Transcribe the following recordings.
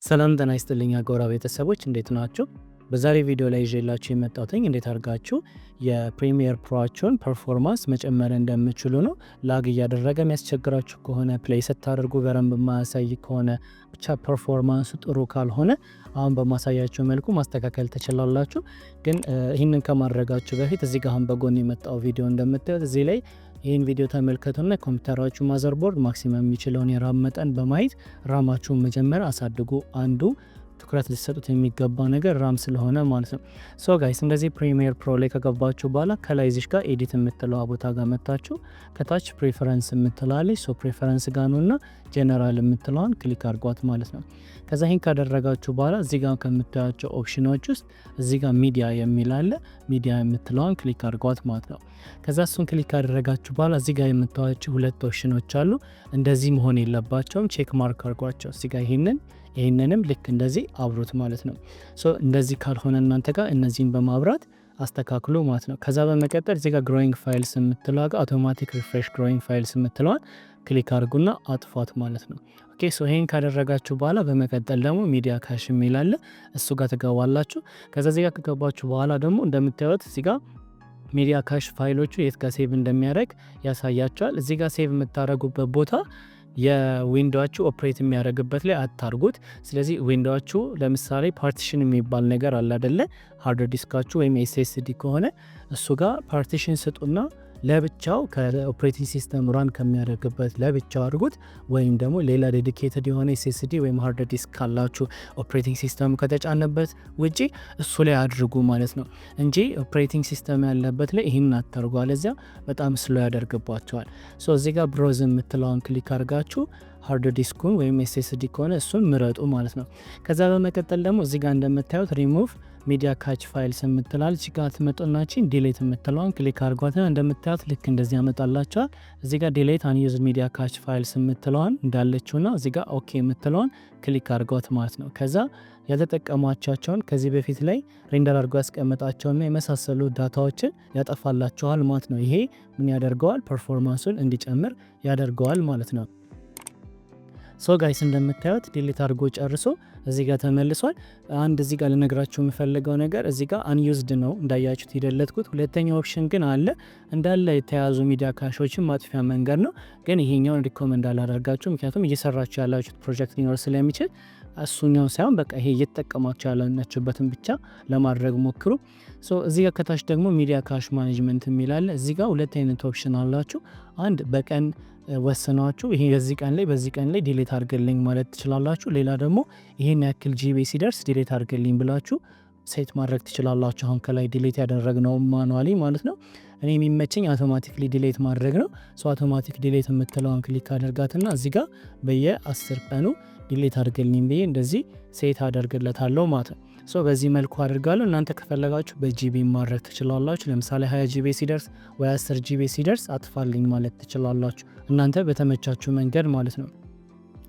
ሰላም ጤና ይስጥልኝ አጎራ ቤተሰቦች እንዴት ናችሁ? በዛሬ ቪዲዮ ላይ ይዤላችሁ የመጣሁት እንዴት አድርጋችሁ የፕሪሚየር ፕሮአችሁን ፐርፎርማንስ መጨመር እንደምትችሉ ነው። ላግ እያደረገ የሚያስቸግራችሁ ከሆነ ፕሌይ ስታደርጉ በረንብ የማያሳይ ከሆነ ብቻ ፐርፎርማንሱ ጥሩ ካልሆነ አሁን በማሳያችሁ መልኩ ማስተካከል ትችላላችሁ። ግን ይህንን ከማድረጋችሁ በፊት እዚህ ጋር አሁን በጎን የመጣው ቪዲዮ እንደምታዩት እዚህ ላይ ይህን ቪዲዮ ተመልከቱና ኮምፒውተራችሁ ማዘርቦርድ ማክሲመም የሚችለውን የራም መጠን በማየት ራማችሁን መጀመሪያ አሳድጉ። አንዱ ትኩረት ሊሰጡት የሚገባ ነገር ራም ስለሆነ ማለት ነው። ሶ ጋይስ እንደዚህ ፕሪሚየር ፕሮ ላይ ከገባችሁ በኋላ ከላይ እዚህ ጋር ኤዲት የምትለው ቦታ ጋር መጣችሁ ከታች ፕሪፈረንስ የምትላለች ሶ ፕሪፈረንስ ጋር ነውና ጀነራል የምትለውን ክሊክ አድርጓት ማለት ነው። ከዛ ይሄን ካደረጋችሁ በኋላ እዚህ ጋር ከምታያቸው ኦፕሽኖች ውስጥ እዚህ ጋር ሚዲያ የሚል አለ። ሚዲያ የምትለውን ክሊክ አድርጓት ማለት ነው። ከዛ እሱን ክሊክ ካደረጋችሁ በኋላ እዚህ ጋር የምታዩቸው ሁለት ኦፕሽኖች አሉ። እንደዚህ መሆን የለባቸውም። ቼክ ማርክ አድርጓቸው እዚህ ጋር ይህንንም ልክ እንደዚህ አብሩት ማለት ነው። ሶ እንደዚህ ካልሆነ እናንተ ጋር እነዚህን በማብራት አስተካክሉ ማለት ነው። ከዛ በመቀጠል እዚህ ጋር ግሮዊንግ ፋይልስ የምትለው ጋር አውቶማቲክ ሪፍሬሽ ግሮዊንግ ፋይልስ የምትለዋን ክሊክ አድርጉና አጥፏት ማለት ነው። ኦኬ ሶ ይሄን ካደረጋችሁ በኋላ በመቀጠል ደግሞ ሚዲያ ካሽ የሚል አለ። እሱ ጋር ትገባላችሁ። ከዛ እዚህ ጋር ከገባችሁ በኋላ ደግሞ እንደምታዩት እዚህ ጋር ሚዲያ ካሽ ፋይሎቹ የት ጋር ሴቭ እንደሚያደርግ ያሳያቸዋል። እዚህ ጋር ሴቭ የምታደርጉበት ቦታ የዊንዶዋችሁ ኦፕሬት የሚያደርግበት ላይ አታርጉት። ስለዚህ ዊንዶዋችሁ ለምሳሌ ፓርቲሽን የሚባል ነገር አለ አይደለ? ሃርድ ዲስካችሁ ወይም ኤስኤስዲ ከሆነ እሱ ጋር ፓርቲሽን ስጡና ለብቻው ከኦፕሬቲንግ ሲስተም ራን ከሚያደርግበት ለብቻው አድርጉት። ወይም ደግሞ ሌላ ዴዲኬትድ የሆነ ኤስኤስዲ ወይም ሃርድ ዲስክ ካላችሁ ኦፕሬቲንግ ሲስተም ከተጫነበት ውጪ እሱ ላይ አድርጉ ማለት ነው እንጂ ኦፕሬቲንግ ሲስተም ያለበት ላይ ይህን አታርጉ፣ አለዚያ በጣም ስሎ ያደርግባቸዋል። ሶ እዚህ ጋር ብሮዝ የምትለውን ክሊክ አድርጋችሁ ሃርድ ዲስኩን ወይም ኤስኤስዲ ከሆነ እሱን ምረጡ ማለት ነው። ከዛ በመቀጠል ደግሞ እዚህ ጋር እንደምታዩት ሪሙቭ ሚዲያ ካች ፋይልስ የምትላል እዚህ ጋር ትመጡናችን ዲሌት የምትለውን ክሊክ አድርጓት። እንደምታዩት ልክ እንደዚህ ያመጣላችኋል። እዚህ ጋር ዲሌት አንዩዝድ ሚዲያ ካች ፋይልስ የምትለውን እንዳለችውና እዚህ ጋር ኦኬ የምትለውን ክሊክ አድርጓት ማለት ነው። ከዛ ያልተጠቀሟቸውን ከዚህ በፊት ላይ ሬንደር አድርጎ ያስቀመጣቸውና የመሳሰሉ ዳታዎችን ያጠፋላችኋል ማለት ነው። ይሄ ምን ያደርገዋል? ፐርፎርማንሱን እንዲጨምር ያደርገዋል ማለት ነው። ሶ ጋይስ እንደምታዩት ዲሊት አድርጎ ጨርሶ እዚህ ጋር ተመልሷል። አንድ እዚህ ጋር ልነግራችሁ የምፈልገው ነገር እዚህ ጋር አንዩዝድ ነው እንዳያችሁት ይደለትኩት። ሁለተኛው ኦፕሽን ግን አለ እንዳለ የተያዙ ሚዲያ ካሾችን ማጥፊያ መንገድ ነው። ግን ይሄኛውን ሪኮመንድ አላደርጋችሁ፣ ምክንያቱም እየሰራችሁ ያላችሁት ፕሮጀክት ሊኖር ስለሚችል እሱኛው ሳይሆን በቃ ይሄ እየተጠቀማችሁ ያላችሁበትን ብቻ ለማድረግ ሞክሩ። ሶ እዚህ ጋር ከታች ደግሞ ሚዲያ ካሽ ማኔጅመንት የሚላለ እዚህ ጋር ሁለት አይነት ኦፕሽን አላችሁ። አንድ በቀን ወሰናችሁ ይሄ በዚህ ቀን ላይ ዲሌት አድርገልኝ ማለት ትችላላችሁ። ሌላ ደግሞ ይሄን ያክል ጂቢ ሲደርስ ዲሌት አድርገልኝ ብላችሁ ሴት ማድረግ ትችላላችሁ። አሁን ከላይ ዲሌት ያደረግነው ማኑዋሊ ማለት ነው። እኔ የሚመቸኝ አውቶማቲክሊ ዲሌት ማድረግ ነው። ሶ አውቶማቲክ ዲሌት የምትለውን ክሊክ አድርጋትና እዚህ ጋር በየ10 ቀኑ ዲሌት አድርገልኝ ብዬ እንደዚህ ሴት አደርግለታለሁ ማለት ነው። ሶ በዚህ መልኩ አድርጋለሁ። እናንተ ከፈለጋችሁ በጂቢ ማድረግ ትችላላችሁ። ለምሳሌ 20 ጂቢ ሲደርስ ወይ 10 ጂቢ ሲደርስ አጥፋልኝ ማለት ትችላላችሁ፣ እናንተ በተመቻችሁ መንገድ ማለት ነው።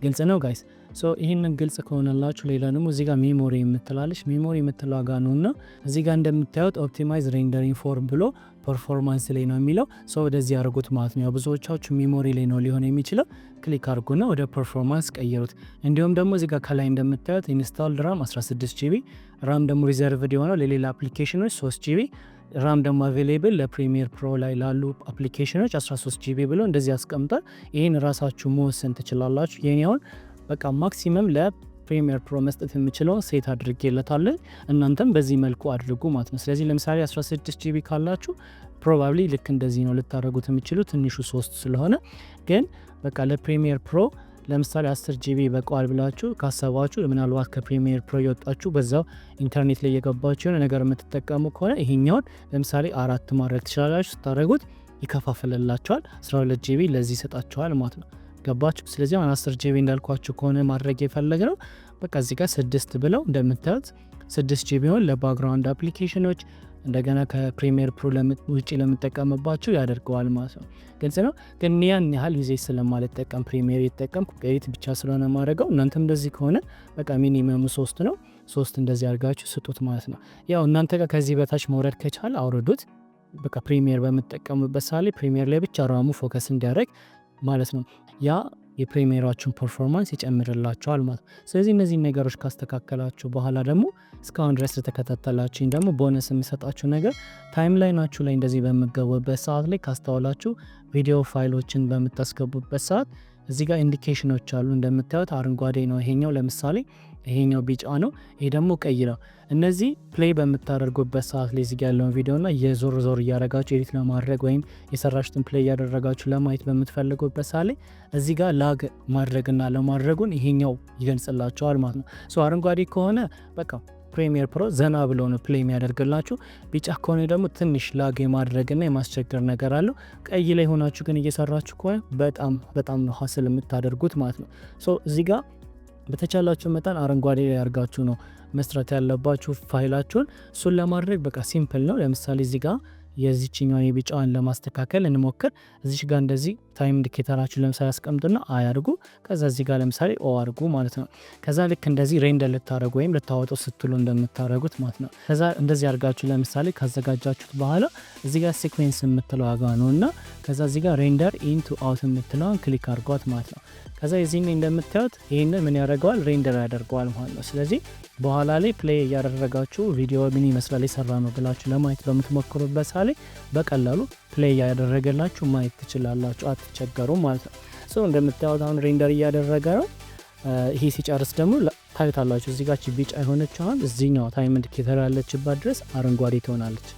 ግልጽ ነው ጋይስ? ሶ ይህንን ግልጽ ከሆነላችሁ ሌላ ደግሞ እዚህ ጋር ሜሞሪ የምትላለች ሜሞሪ የምትለው ጋር ነውና እዚህ ጋር እንደምታዩት ኦፕቲማይዝ ሬንደሪንግ ፎር ብሎ ፐርፎርማንስ ላይ ነው የሚለው። ሶ ወደዚህ ያደርጉት ማለት ነው። ብዙዎቻችሁ ሜሞሪ ላይ ነው ሊሆን የሚችለው። ክሊክ አድርጉና ወደ ፐርፎርማንስ ቀይሩት። እንዲሁም ደግሞ እዚህ ጋር ከላይ እንደምታዩት ኢንስታልድ ራም 16 ጂቢ ራም ደግሞ ሪዘርቭድ የሆነው ለሌላ አፕሊኬሽኖች 3 ጂቢ ራም ደግሞ አቬሌብል ለፕሪሚየር ፕሮ ላይ ላሉ አፕሊኬሽኖች 13 ጂቢ ብሎ እንደዚህ ያስቀምጣል። ይህን ራሳችሁ መወሰን ትችላላችሁ። ይህን ያሁን በቃ ማክሲመም ለፕሪሚየር ፕሮ መስጠት የምችለውን ሴት አድርጌለታለሁ። እናንተም በዚህ መልኩ አድርጉ ማለት ነው። ስለዚህ ለምሳሌ 16 ጂቢ ካላችሁ ፕሮባብሊ ልክ እንደዚህ ነው ልታደርጉት የምችሉ ትንሹ 3 ስለሆነ። ግን በቃ ለፕሪሚየር ፕሮ ለምሳሌ 10 ጂቢ በቋል ብላችሁ ካሰባችሁ ምናልባት ከፕሪሚየር ፕሮ የወጣችሁ በዛው ኢንተርኔት ላይ የገባችሁ የሆነ ነገር የምትጠቀሙ ከሆነ ይሄኛውን ለምሳሌ 4 ማድረግ ትችላላችሁ። ስታደርጉት ይከፋፍልላችኋል። 12 ጂቢ ለዚህ ይሰጣችኋል ማለት ነው። ገባችሁ? ስለዚህ አሁን 10 ጂቢ እንዳልኳችሁ ከሆነ ማድረግ የፈለግነው በቃ እዚህ ጋር 6 ብለው እንደምታዩት 6 ጂቢ ሆን ለባክግራውንድ አፕሊኬሽኖች እንደገና ከፕሪሚየር ፕሮ ውጪ ለምጠቀምባችሁ ያደርገዋል ማለት ነው። ግልጽ ነው። ግን ያን ያህል ጊዜ ስለማልጠቀም ፕሪሚየር የተጠቀምኩ ኤዲት ብቻ ስለሆነ ማድረገው እናንተም እንደዚህ ከሆነ በቃ ሚኒመሙ 3 ነው። 3 እንደዚህ አድርጋችሁ ስጡት ማለት ነው። ያው እናንተ ጋር ከዚህ በታች መውረድ ከቻለ አውርዱት። በቃ ፕሪሚየር በምጠቀሙበት ሳሌ ፕሪሚየር ላይ ብቻ ራሙ ፎከስ እንዲያደርግ ማለት ነው። ያ የፕሪሚየራችሁን ፐርፎርማንስ ይጨምርላችኋል ማለት ነው። ስለዚህ እነዚህ ነገሮች ካስተካከላችሁ በኋላ ደግሞ እስካሁን ድረስ ለተከታተላችሁኝ ደግሞ ቦነስ የሚሰጣችሁ ነገር ታይምላይናችሁ ላይ እንደዚህ በምገቡበት ሰዓት ላይ ካስተዋላችሁ ቪዲዮ ፋይሎችን በምታስገቡበት ሰዓት እዚህ ጋር ኢንዲኬሽኖች አሉ። እንደምታዩት አረንጓዴ ነው ይሄኛው፣ ለምሳሌ ይሄኛው ቢጫ ነው፣ ይሄ ደግሞ ቀይ ነው። እነዚህ ፕሌይ በምታደርጉበት ሰዓት ላይ እዚህ ጋር ያለውን ቪዲዮና የዞር ዞር እያደረጋችሁ ኤዲት ለማድረግ ወይም የሰራችሁትን ፕሌይ እያደረጋችሁ ለማየት በምትፈልጉበት ሰዓት ላይ እዚህ ጋር ላግ ማድረግና ለማድረጉን ይሄኛው ይገልጽላችኋል ማለት ነው። ሶ አረንጓዴ ከሆነ በቃ ፕሪሚየር ፕሮ ዘና ብሎ ነው ፕሌይ የሚያደርግላችሁ። ቢጫ ከሆነ ደግሞ ትንሽ ላግ የማድረግና የማስቸገር ነገር አለው። ቀይ ላይ ሆናችሁ ግን እየሰራችሁ ከሆነ በጣም ነው ሀስል የምታደርጉት ማለት ነው። ሶ እዚህ ጋር በተቻላችሁ መጠን አረንጓዴ ላይ አድርጋችሁ ነው መስራት ያለባችሁ ፋይላችሁን። እሱን ለማድረግ በቃ ሲምፕል ነው። ለምሳሌ እዚህ ጋር የዚህኛውን የቢጫዋን ለማስተካከል እንሞክር። እዚህ ጋር እንደዚህ ታይም ኢንዲኬተራችሁ ለምሳሌ አስቀምጡና አያርጉ። ከዛ እዚህ ጋር ለምሳሌ ኦ አርጉ ማለት ነው። ከዛ ልክ እንደዚህ ሬንደር ልታረጉ ወይም ልታወጡ ስትሉ እንደምታረጉት ማለት ነው። ከዛ እንደዚህ አርጋችሁ ለምሳሌ ካዘጋጃችሁት በኋላ እዚህ ጋር ሲኩዌንስ የምትለው ዋጋ ነውና ከዛ እዚህ ጋር ሬንደር ኢንቱ አውት የምትለውን ክሊክ አርጓት ማለት ነው። ከዛ የዚህን እንደምታዩት ይሄንን ምን ያደርገዋል ሬንደር ያደርገዋል ማለት ነው። ስለዚህ በኋላ ላይ ፕሌይ እያደረጋችሁ ቪዲዮ ምን ይመስላል የሰራ ነው ብላችሁ ለማየት በምትሞክሩበት ሳለ በቀላሉ ፕሌይ ያደረገላችሁ ማየት ትችላላችሁ፣ አትቸገሩም ማለት ነው። ሶ እንደምታዩት አሁን ሬንደር እያደረገ ነው። ይሄ ሲጨርስ ደግሞ ታዩታላችሁ። እዚህ ጋር ቢጫ የሆነች አሁን እዚህኛው ታይም ኢንዲኬተር ያለችባት ድረስ አረንጓዴ ትሆናለች።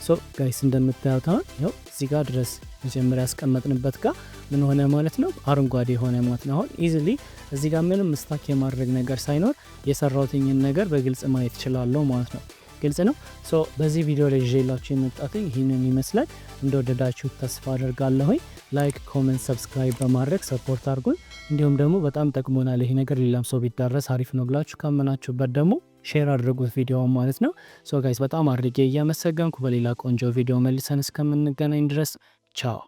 ሶ ጋይስ እንደምታዩት አሁን ያው እዚህ ጋር ድረስ መጀመሪያ ያስቀመጥንበት ጋር ምን ሆነ ማለት ነው አረንጓዴ ሆነ ማለት ነው። አሁን ኢዚሊ እዚህ ጋር ምንም ስታክ የማድረግ ነገር ሳይኖር የሰራሁትኝን ነገር በግልጽ ማየት እችላለሁ ማለት ነው። ግልጽ ነው። ሶ በዚህ ቪዲዮ ላይ ይዤላችሁ የመጣሁት ይህንን ይመስላል። እንደወደዳችሁ ተስፋ አደርጋለሁ። ላይክ፣ ኮሜንት፣ ሰብስክራይብ በማድረግ ሰፖርት አድርጉን። እንዲሁም ደግሞ በጣም ጠቅሞናል ይሄ ነገር ሌላም ሰው ቢዳረስ አሪፍ ነው ብላችሁ ካመናችሁበት ደግሞ ሼር አድርጉት ቪዲዮ ማለት ነው። ሶ ጋይስ በጣም አድርጌ እያመሰገንኩ በሌላ ቆንጆ ቪዲዮ መልሰን እስከምንገናኝ ድረስ ቻው።